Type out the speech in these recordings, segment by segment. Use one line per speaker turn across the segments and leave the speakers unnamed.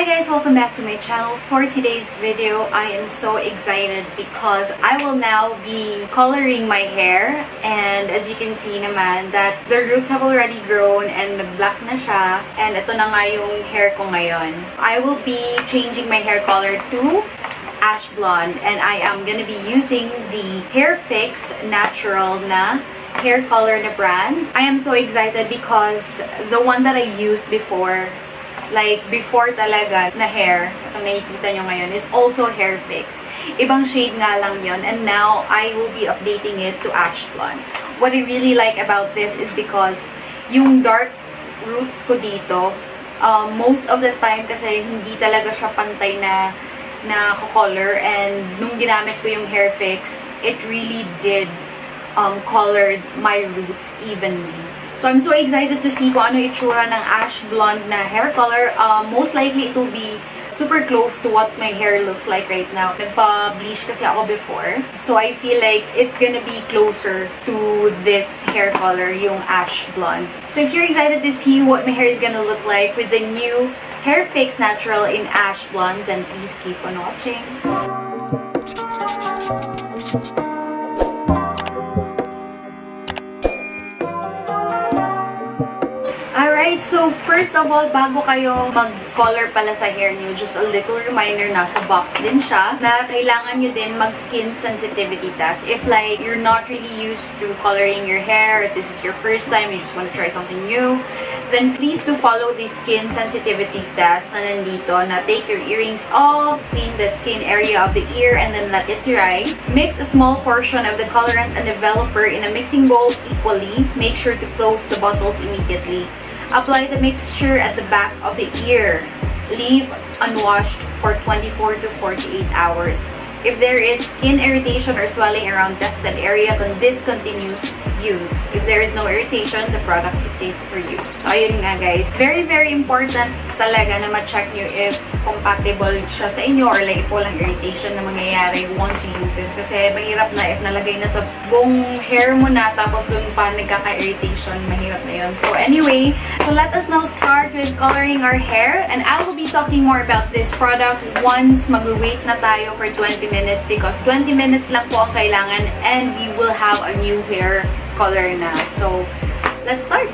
Hi guys! Welcome back to my channel. For today's video, I am so excited because I will now be coloring my hair. And as you can see naman, that the roots have already grown and nag-black na siya. And ito na nga yung hair ko ngayon. I will be changing my hair color to ash blonde. And I am gonna be using the Hairfix Natural na hair color na brand. I am so excited because the one that I used before, like before talaga na hair, itong nakikita nyo ngayon, is also Hairfix. Ibang shade nga lang yon, and now I will be updating it to ash blonde. What I really like about this is because yung dark roots ko dito, most of the time kasi hindi talaga siya pantay na color, and nung ginamit ko yung Hairfix, it really did colored my roots evenly. So I'm so excited to see kung ano itsura ng ash blonde na hair color. Most likely it will be super close to what my hair looks like right now. Nagpa-bleach kasi ako before. So I feel like it's gonna be closer to this hair color, yung ash blonde. So if you're excited to see what my hair is gonna look like with the new Hairfix Natural in ash blonde, then please keep on watching. Alright, so first of all, bago kayo mag-color pala sa hair nyo, just a little reminder, nasa box din siya, na kailangan nyo din mag-skin sensitivity test. If like, you're not really used to coloring your hair, if this is your first time, you just want to try something new, then please do follow the skin sensitivity test na nandito, na take your earrings off, clean the skin area of the ear, and then let it dry. Mix a small portion of the colorant and developer in a mixing bowl equally. Make sure to close the bottles immediately. Apply the mixture at the back of the ear. Leave unwashed for 24 to 48 hours. If there is skin irritation or swelling around tested area, discontinue use. If there is no irritation, the product is safe for use. So, ayun nga guys. Very, very important talaga na ma-check nyo if compatible siya sa inyo or like if walang irritation na mangyayari once you use this. Kasi mahirap na if nalagay na sa buong hair mo na tapos dun pa nagkaka-irritation, mahirap na yun. So anyway, so let us now start with coloring our hair. And I will be talking more about this product once mag-wait na tayo for 20 minutes because 20 minutes lang po ang kailangan and we will have a new hair color na. So, let's start!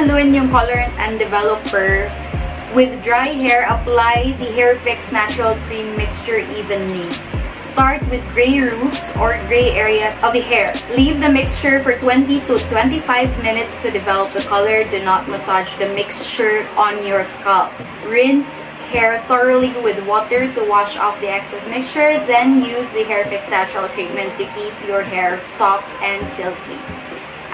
Haluin yung colorant and developer. With dry hair, apply the Hairfix Natural Cream mixture evenly. Start with gray roots or gray areas of the hair. Leave the mixture for 20 to 25 minutes to develop the color. Do not massage the mixture on your scalp. Rinse hair thoroughly with water to wash off the excess mixture. Then use the Hairfix Natural treatment to keep your hair soft and silky.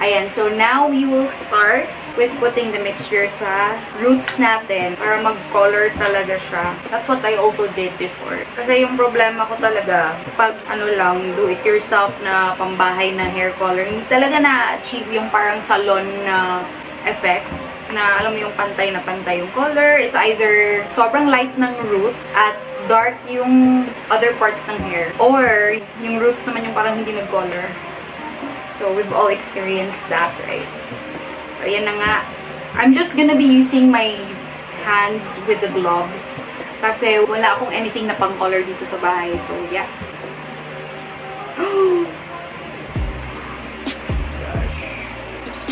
Ayan, so now we will start with putting the mixture sa roots natin para mag-color talaga siya. That's what I also did before. Kasi yung problema ko talaga, pag ano lang, do-it-yourself na pambahay na hair color, hindi talaga na-achieve yung parang salon na effect. Na alam mo yung pantay na pantay yung color. It's either sobrang light ng roots at dark yung other parts ng hair. Or yung roots naman yung parang hindi nag-color. So, we've all experienced that, right? So, ayan na nga. I'm just gonna be using my hands with the gloves. Kasi wala akong anything na pang-color dito sa bahay. So, yeah.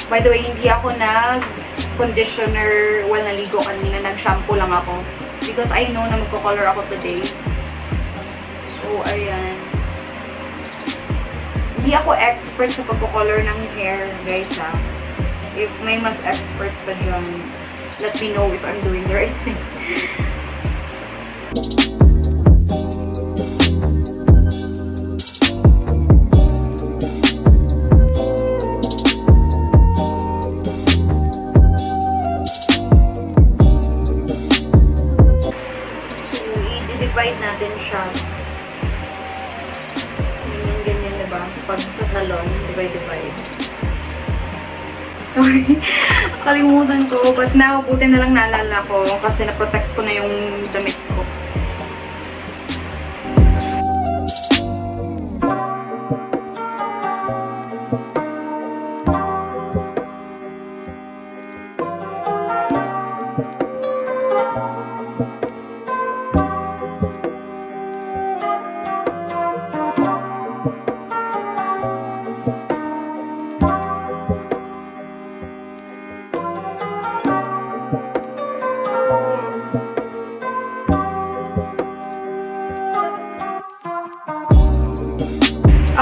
By the way, hindi ako nag-conditioner while naligo kanina. Nag-shampoo lang ako. Because I know na magko-color ako today. So, ayan. Hindi ako expert sa pagko-color ng hair, guys, ha. If may mas expert pa dyan, let me know if I'm doing the right thing. Divide natin siya. Ganyan, diba? Pag sa salon, divide. Sorry. Kalimutan ko. But now, buti na lang naalala ko kasi na-protect ko na yung damit ko.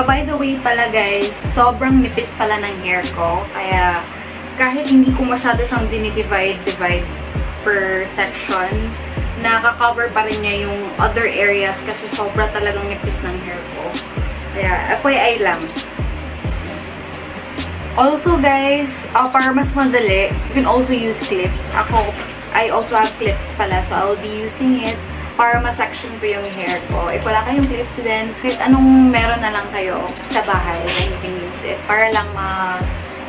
By the way pala guys, sobrang nipis pala ng hair ko. Kaya kahit hindi ko masyado siyang dinidivide per section, nakaka-cover pa rin niya yung other areas kasi sobra talagang nipis ng hair ko. Kaya FYI lang. Also guys, para mas madali, you can also use clips. I also have clips pala, so I'll be using it para ma-section ko yung hair ko. If wala kayong clips, then kahit anong meron na lang kayo sa bahay, then you can use it. Para lang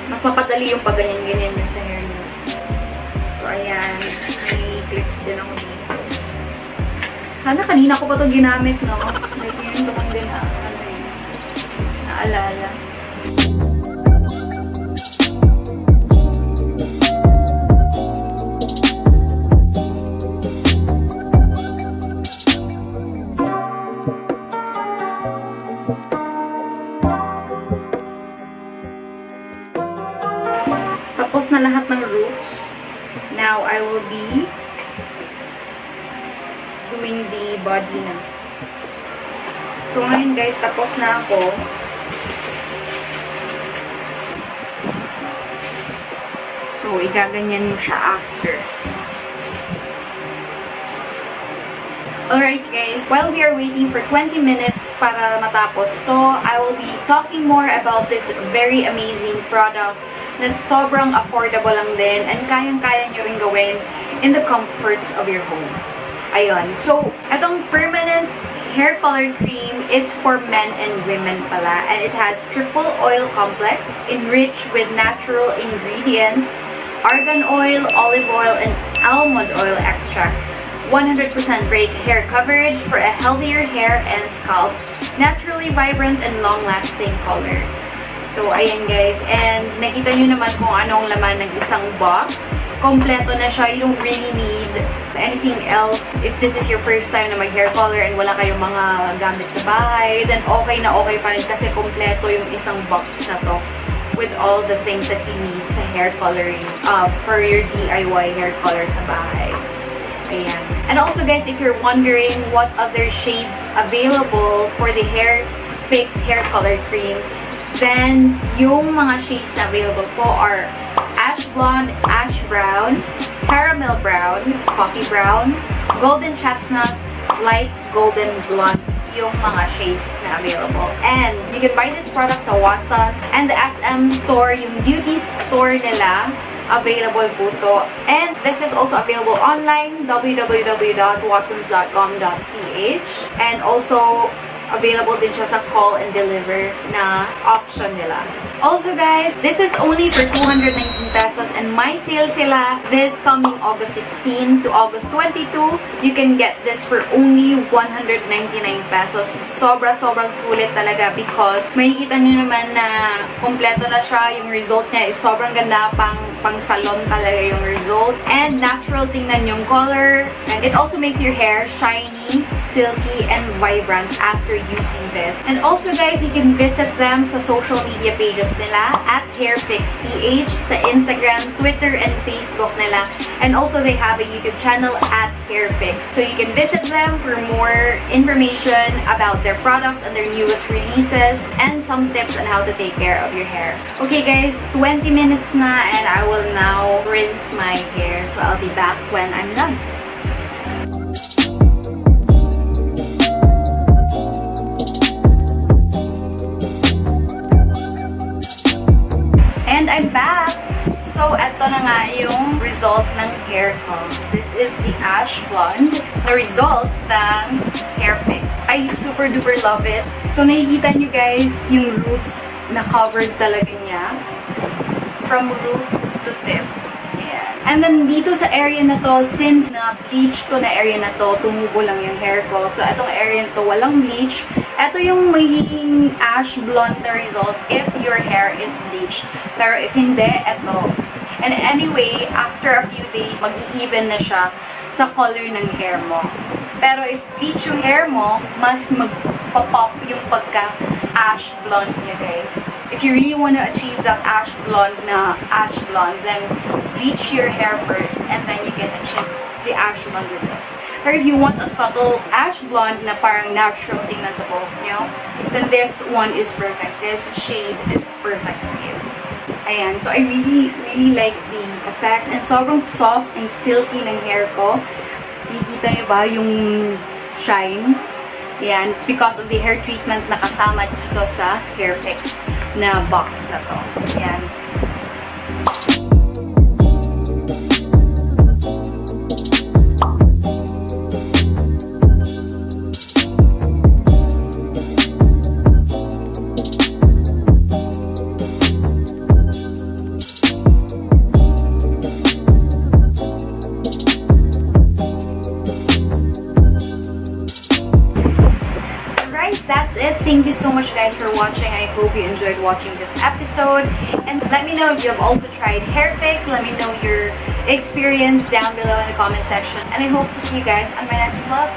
mas mapadali yung pag-ganyan-ganyan yung sa hair nyo. So, ayan. May clips din ako dito. Sana kanina ko pa ito ginamit, no? Like, yun ko lang din naalala. Tapos na lahat ng roots. Now, I will be doing the body na. So, ngayon guys, tapos na ako. So, igaganyan mo siya after. Alright guys, while we are waiting for 20 minutes para matapos to, I will be talking more about this very amazing product na sobrang affordable lang din and kayang-kaya nyo rin gawin in the comforts of your home. Ayun. So, itong permanent hair color cream is for men and women pala, and it has triple oil complex enriched with natural ingredients, argan oil, olive oil, and almond oil extract. 100% great hair coverage for a healthier hair and scalp, naturally vibrant and long-lasting color. So, ayan guys. And nakita nyo naman kung anong laman ng isang box. Kompleto na siya. You don't really need anything else. If this is your first time na mag-hair color and wala kayong mga gamit sa bahay, then okay na okay pa rin kasi kompleto yung isang box na to with all the things that you need sa hair coloring for your DIY hair color sa bahay. Ayan. And also guys, if you're wondering what other shades available for the Hairfix hair color cream, then yung mga shades na available po are ash blonde, ash brown, caramel brown, coffee brown, golden chestnut, light golden blonde, yung mga shades na available. And you can buy this product sa Watsons and the SM store, yung beauty store nila. Available po to. And this is also available online, www.watsons.com.ph. And also, available din siya sa call and deliver na option nila. Also guys, this is only for 219 pesos and may sale sila this coming August 16 to August 22. You can get this for only 199 pesos. Sobrang sulit talaga because makikita nyo naman na kompleto na siya. Yung result niya is sobrang ganda, pang salon talaga yung result. And natural tingnan yung color. And it also makes your hair shiny, silky, and vibrant after using this. And also guys, you can visit them sa social media pages nila at Hairfix PH sa Instagram, Twitter, and Facebook nila. And also they have a YouTube channel at Hairfix. So you can visit them for more information about their products and their newest releases and some tips on how to take care of your hair. Okay guys, 20 minutes na and I will now rinse my hair. So I'll be back when I'm done. And I'm back! So, eto na nga yung result ng hair ko. This is the ash blonde. The result ng Hairfix. I super duper love it. So, nakikita nyo guys yung roots na covered talaga niya. From root to tip. Yeah. And then, dito sa area na to, since na-bleach ko na area na to, tumubo lang yung hair ko. So, etong area na to, walang bleach. Ito yung magiging ash blonde na result if your hair is bleached. Pero if hindi, ito. And anyway, after a few days, mag-i-even na siya sa color ng hair mo. Pero if bleach yung hair mo, mas magpa-pop yung pagka-ash blonde niya, guys. If you really want to achieve that ash blonde, then bleach your hair first and then you can achieve the ash blonde with this. Or if you want a subtle ash blonde na parang natural tingnan sa buhok nyo, then this one is perfect. This shade is perfect for you. Ayan. So, I really like the effect. And sobrang soft and silky ng hair ko. Nakikita nyo ba yung shine? Ayan. It's because of the hair treatment na kasama dito sa Hairfix na box na to. Ayan. That's it. Thank you so much guys for watching. I hope you enjoyed watching this episode. And let me know if you have also tried Hairfix. Let me know your experience down below in the comment section. And I hope to see you guys on my next vlog.